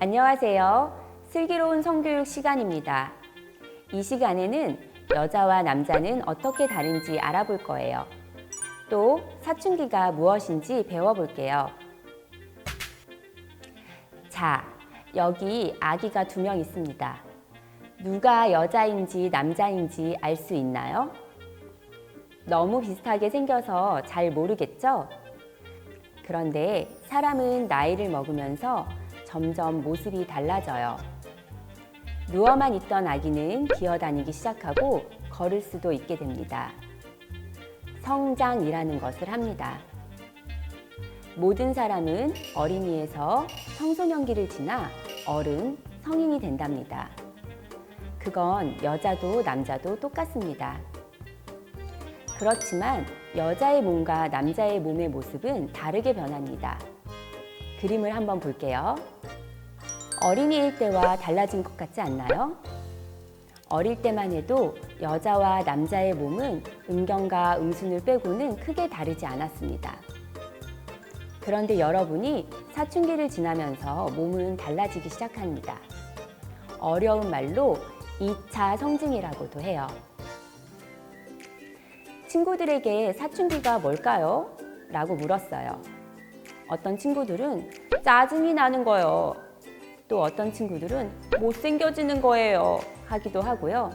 안녕하세요. 슬기로운 성교육 시간입니다. 이 시간에는 여자와 남자는 어떻게 다른지 알아볼 거예요. 또 사춘기가 무엇인지 배워볼게요. 자, 여기 아기가 2명 있습니다. 누가 여자인지 남자인지 알 수 있나요? 너무 비슷하게 생겨서 잘 모르겠죠? 그런데 사람은 나이를 먹으면서 점점 모습이 달라져요. 누워만 있던 아기는 기어다니기 시작하고 걸을 수도 있게 됩니다. 성장이라는 것을 합니다. 모든 사람은 어린이에서 청소년기를 지나 어른, 성인이 된답니다. 그건 여자도 남자도 똑같습니다. 그렇지만 여자의 몸과 남자의 몸의 모습은 다르게 변합니다. 그림을 한번 볼게요. 어린이일 때와 달라진 것 같지 않나요? 어릴 때만 해도 여자와 남자의 몸은 음경과 음순을 빼고는 크게 다르지 않았습니다. 그런데 여러분이 사춘기를 지나면서 몸은 달라지기 시작합니다. 어려운 말로 2차 성징이라고도 해요. 친구들에게 사춘기가 뭘까요? 라고 물었어요. 어떤 친구들은 짜증이 나는 거요. 또 어떤 친구들은 못생겨지는 거예요. 하기도 하고요.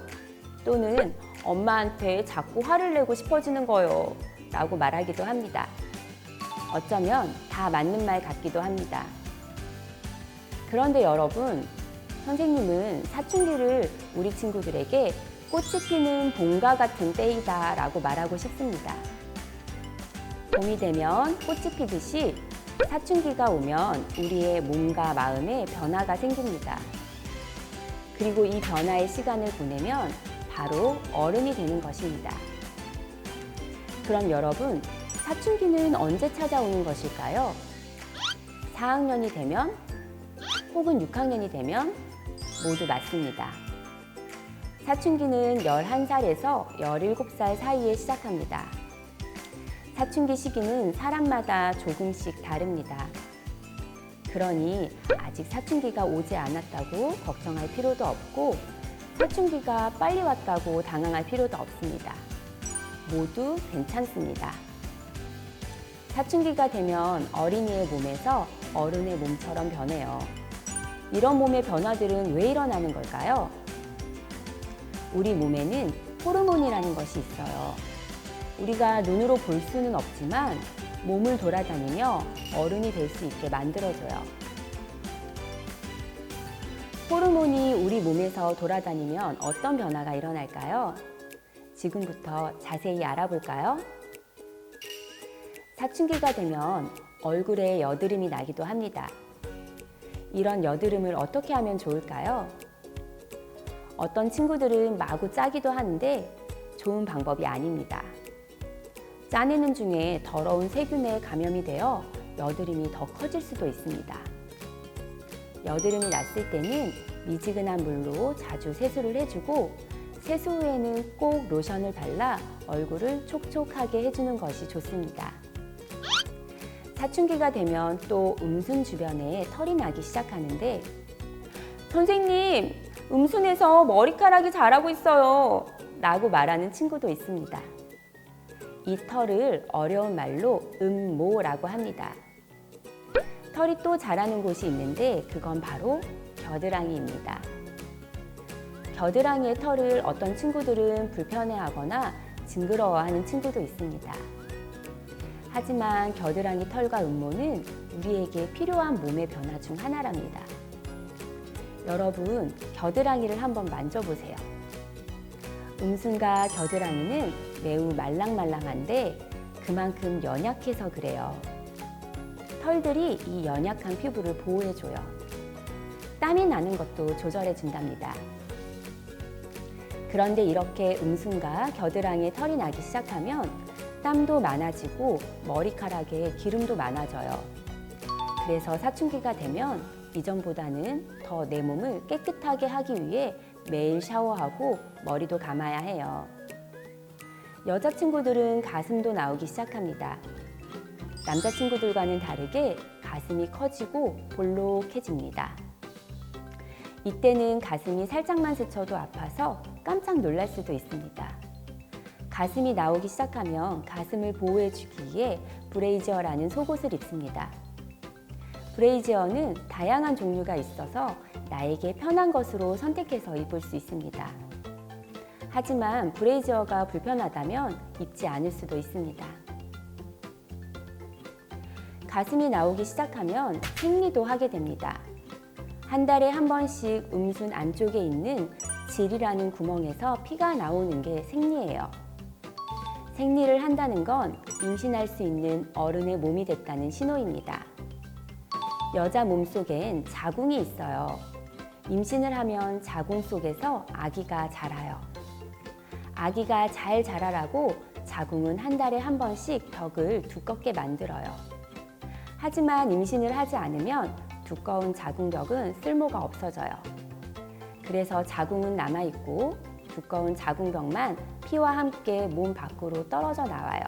또는 엄마한테 자꾸 화를 내고 싶어지는 거요. 라고 말하기도 합니다. 어쩌면 다 맞는 말 같기도 합니다. 그런데 여러분, 선생님은 사춘기를 우리 친구들에게 꽃이 피는 봄과 같은 때이다 라고 말하고 싶습니다. 봄이 되면 꽃이 피듯이 사춘기가 오면 우리의 몸과 마음에 변화가 생깁니다. 그리고 이 변화의 시간을 보내면 바로 어른이 되는 것입니다. 그럼 여러분, 사춘기는 언제 찾아오는 것일까요? 4학년이 되면 혹은 6학년이 되면 모두 맞습니다. 사춘기는 11살에서 17살 사이에 시작합니다. 사춘기 시기는 사람마다 조금씩 다릅니다. 그러니 아직 사춘기가 오지 않았다고 걱정할 필요도 없고 사춘기가 빨리 왔다고 당황할 필요도 없습니다. 모두 괜찮습니다. 사춘기가 되면 어린이의 몸에서 어른의 몸처럼 변해요. 이런 몸의 변화들은 왜 일어나는 걸까요? 우리 몸에는 호르몬이라는 것이 있어요. 우리가 눈으로 볼 수는 없지만 몸을 돌아다니며 어른이 될 수 있게 만들어줘요. 호르몬이 우리 몸에서 돌아다니면 어떤 변화가 일어날까요? 지금부터 자세히 알아볼까요? 사춘기가 되면 얼굴에 여드름이 나기도 합니다. 이런 여드름을 어떻게 하면 좋을까요? 어떤 친구들은 마구 짜기도 하는데 좋은 방법이 아닙니다. 짜내는 중에 더러운 세균에 감염이 되어 여드름이 더 커질 수도 있습니다. 여드름이 났을 때는 미지근한 물로 자주 세수를 해주고 세수 후에는 꼭 로션을 발라 얼굴을 촉촉하게 해주는 것이 좋습니다. 사춘기가 되면 또 음순 주변에 털이 나기 시작하는데 선생님, 음순에서 머리카락이 자라고 있어요 라고 말하는 친구도 있습니다. 이 털을 어려운 말로 음모라고 합니다. 털이 또 자라는 곳이 있는데 그건 바로 겨드랑이입니다. 겨드랑이의 털을 어떤 친구들은 불편해하거나 징그러워하는 친구도 있습니다. 하지만 겨드랑이 털과 음모는 우리에게 필요한 몸의 변화 중 하나랍니다. 여러분, 겨드랑이를 한번 만져보세요. 음순과 겨드랑이는 매우 말랑말랑한데 그만큼 연약해서 그래요. 털들이 이 연약한 피부를 보호해줘요. 땀이 나는 것도 조절해준답니다. 그런데 이렇게 음순과 겨드랑이에 털이 나기 시작하면 땀도 많아지고 머리카락에 기름도 많아져요. 그래서 사춘기가 되면 이전보다는 더 내 몸을 깨끗하게 하기 위해 매일 샤워하고 머리도 감아야 해요. 여자친구들은 가슴도 나오기 시작합니다. 남자친구들과는 다르게 가슴이 커지고 볼록해집니다. 이때는 가슴이 살짝만 스쳐도 아파서 깜짝 놀랄 수도 있습니다. 가슴이 나오기 시작하면 가슴을 보호해주기 위해 브레이지어라는 속옷을 입습니다. 브레이지어는 다양한 종류가 있어서 나에게 편한 것으로 선택해서 입을 수 있습니다. 하지만 브레이지어가 불편하다면 입지 않을 수도 있습니다. 가슴이 나오기 시작하면 생리도 하게 됩니다. 한 달에 한 번씩 음순 안쪽에 있는 질이라는 구멍에서 피가 나오는 게 생리예요. 생리를 한다는 건 임신할 수 있는 어른의 몸이 됐다는 신호입니다. 여자 몸속엔 자궁이 있어요. 임신을 하면 자궁 속에서 아기가 자라요. 아기가 잘 자라라고 자궁은 한 달에 한 번씩 벽을 두껍게 만들어요. 하지만 임신을 하지 않으면 두꺼운 자궁벽은 쓸모가 없어져요. 그래서 자궁은 남아있고 두꺼운 자궁벽만 피와 함께 몸 밖으로 떨어져 나와요.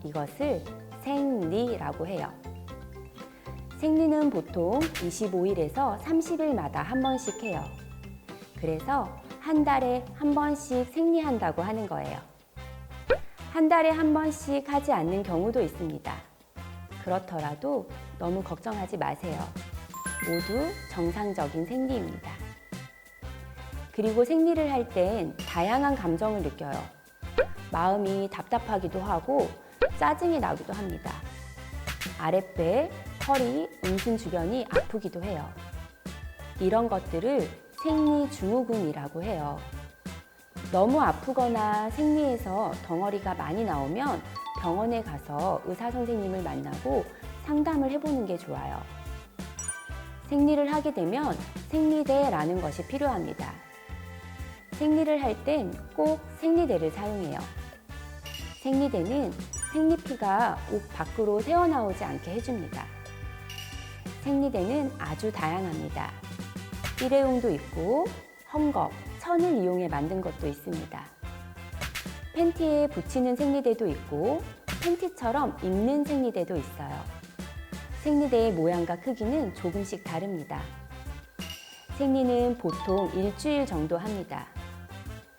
이것을 생리라고 해요. 생리는 보통 25일에서 30일마다 한 번씩 해요. 그래서 한 달에 한 번씩 생리한다고 하는 거예요. 한 달에 한 번씩 하지 않는 경우도 있습니다. 그렇더라도 너무 걱정하지 마세요. 모두 정상적인 생리입니다. 그리고 생리를 할 땐 다양한 감정을 느껴요. 마음이 답답하기도 하고 짜증이 나기도 합니다. 아랫배, 허리, 음순 주변이 아프기도 해요. 이런 것들을 생리증후군이라고 해요. 너무 아프거나 생리에서 덩어리가 많이 나오면 병원에 가서 의사 선생님을 만나고 상담을 해보는 게 좋아요. 생리를 하게 되면 생리대라는 것이 필요합니다. 생리를 할 땐 꼭 생리대를 사용해요. 생리대는 생리피가 옷 밖으로 새어나오지 않게 해줍니다. 생리대는 아주 다양합니다. 일회용도 있고 헝겊, 천을 이용해 만든 것도 있습니다. 팬티에 붙이는 생리대도 있고 팬티처럼 입는 생리대도 있어요. 생리대의 모양과 크기는 조금씩 다릅니다. 생리는 보통 일주일 정도 합니다.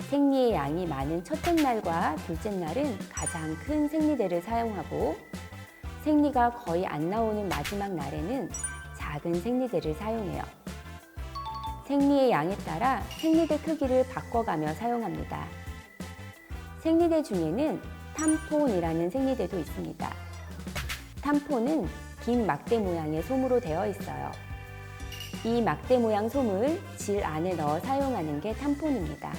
생리의 양이 많은 첫째 날과 둘째 날은 가장 큰 생리대를 사용하고 생리가 거의 안 나오는 마지막 날에는 작은 생리대를 사용해요. 생리의 양에 따라 생리대 크기를 바꿔가며 사용합니다. 생리대 중에는 탐폰이라는 생리대도 있습니다. 탐폰은 긴 막대 모양의 솜으로 되어 있어요. 이 막대 모양 솜을 질 안에 넣어 사용하는 게 탐폰입니다.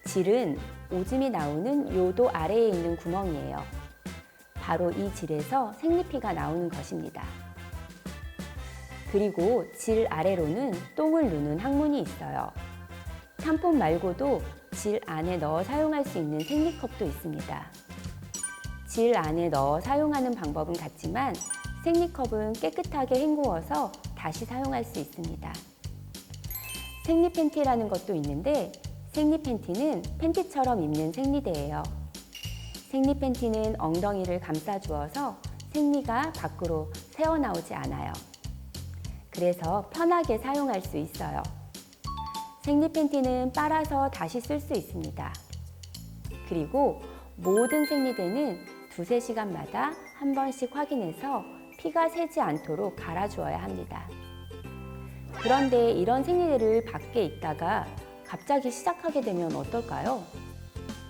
질은 오줌이 나오는 요도 아래에 있는 구멍이에요. 바로 이 질에서 생리피가 나오는 것입니다. 그리고 질 아래로는 똥을 누는 항문이 있어요. 탐폰 말고도 질 안에 넣어 사용할 수 있는 생리컵도 있습니다. 질 안에 넣어 사용하는 방법은 같지만 생리컵은 깨끗하게 헹구어서 다시 사용할 수 있습니다. 생리 팬티라는 것도 있는데 생리 팬티는 팬티처럼 입는 생리대예요. 생리 팬티는 엉덩이를 감싸주어서 생리가 밖으로 새어나오지 않아요. 그래서 편하게 사용할 수 있어요. 생리 팬티는 빨아서 다시 쓸 수 있습니다. 그리고 모든 생리대는 2~3시간마다 한 번씩 확인해서 피가 새지 않도록 갈아주어야 합니다. 그런데 이런 생리대를 밖에 있다가 갑자기 시작하게 되면 어떨까요?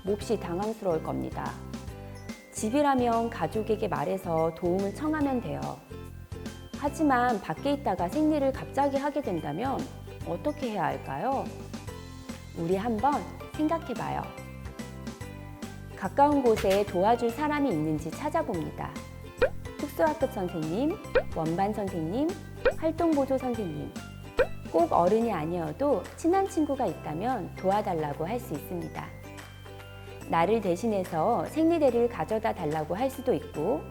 몹시 당황스러울 겁니다. 집이라면 가족에게 말해서 도움을 청하면 돼요. 하지만 밖에 있다가 생리를 갑자기 하게 된다면 어떻게 해야 할까요? 우리 한번 생각해 봐요. 가까운 곳에 도와줄 사람이 있는지 찾아봅니다. 특수학급 선생님, 원반 선생님, 활동보조 선생님. 꼭 어른이 아니어도 친한 친구가 있다면 도와달라고 할 수 있습니다. 나를 대신해서 생리대를 가져다 달라고 할 수도 있고,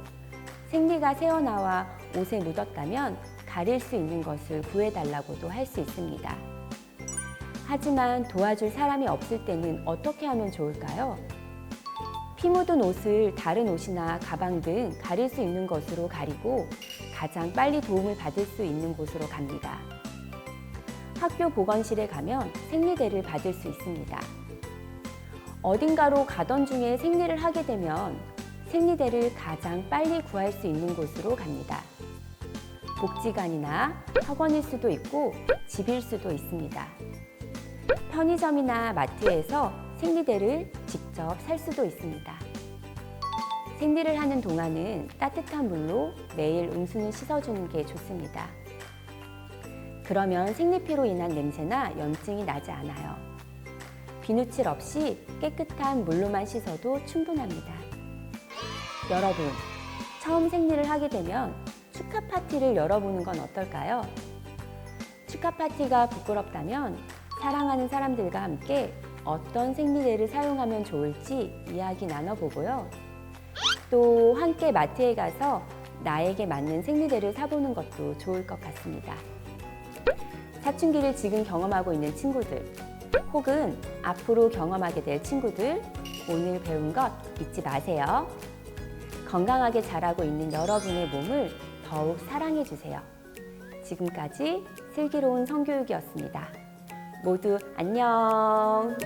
생리가 새어나와 옷에 묻었다면 가릴 수 있는 것을 구해달라고도 할 수 있습니다. 하지만 도와줄 사람이 없을 때는 어떻게 하면 좋을까요? 피 묻은 옷을 다른 옷이나 가방 등 가릴 수 있는 것으로 가리고 가장 빨리 도움을 받을 수 있는 곳으로 갑니다. 학교 보건실에 가면 생리대를 받을 수 있습니다. 어딘가로 가던 중에 생리를 하게 되면 생리대를 가장 빨리 구할 수 있는 곳으로 갑니다. 복지관이나 학원일 수도 있고 집일 수도 있습니다. 편의점이나 마트에서 생리대를 직접 살 수도 있습니다. 생리를 하는 동안은 따뜻한 물로 매일 음순을 씻어주는 게 좋습니다. 그러면 생리피로 인한 냄새나 염증이 나지 않아요. 비누칠 없이 깨끗한 물로만 씻어도 충분합니다. 여러분, 처음 생리를 하게 되면 축하 파티를 열어보는 건 어떨까요? 축하 파티가 부끄럽다면 사랑하는 사람들과 함께 어떤 생리대를 사용하면 좋을지 이야기 나눠보고요. 또 함께 마트에 가서 나에게 맞는 생리대를 사보는 것도 좋을 것 같습니다. 사춘기를 지금 경험하고 있는 친구들, 혹은 앞으로 경험하게 될 친구들, 오늘 배운 것 잊지 마세요. 건강하게 자라고 있는 여러분의 몸을 더욱 사랑해 주세요. 지금까지 슬기로운 성교육이었습니다. 모두 안녕!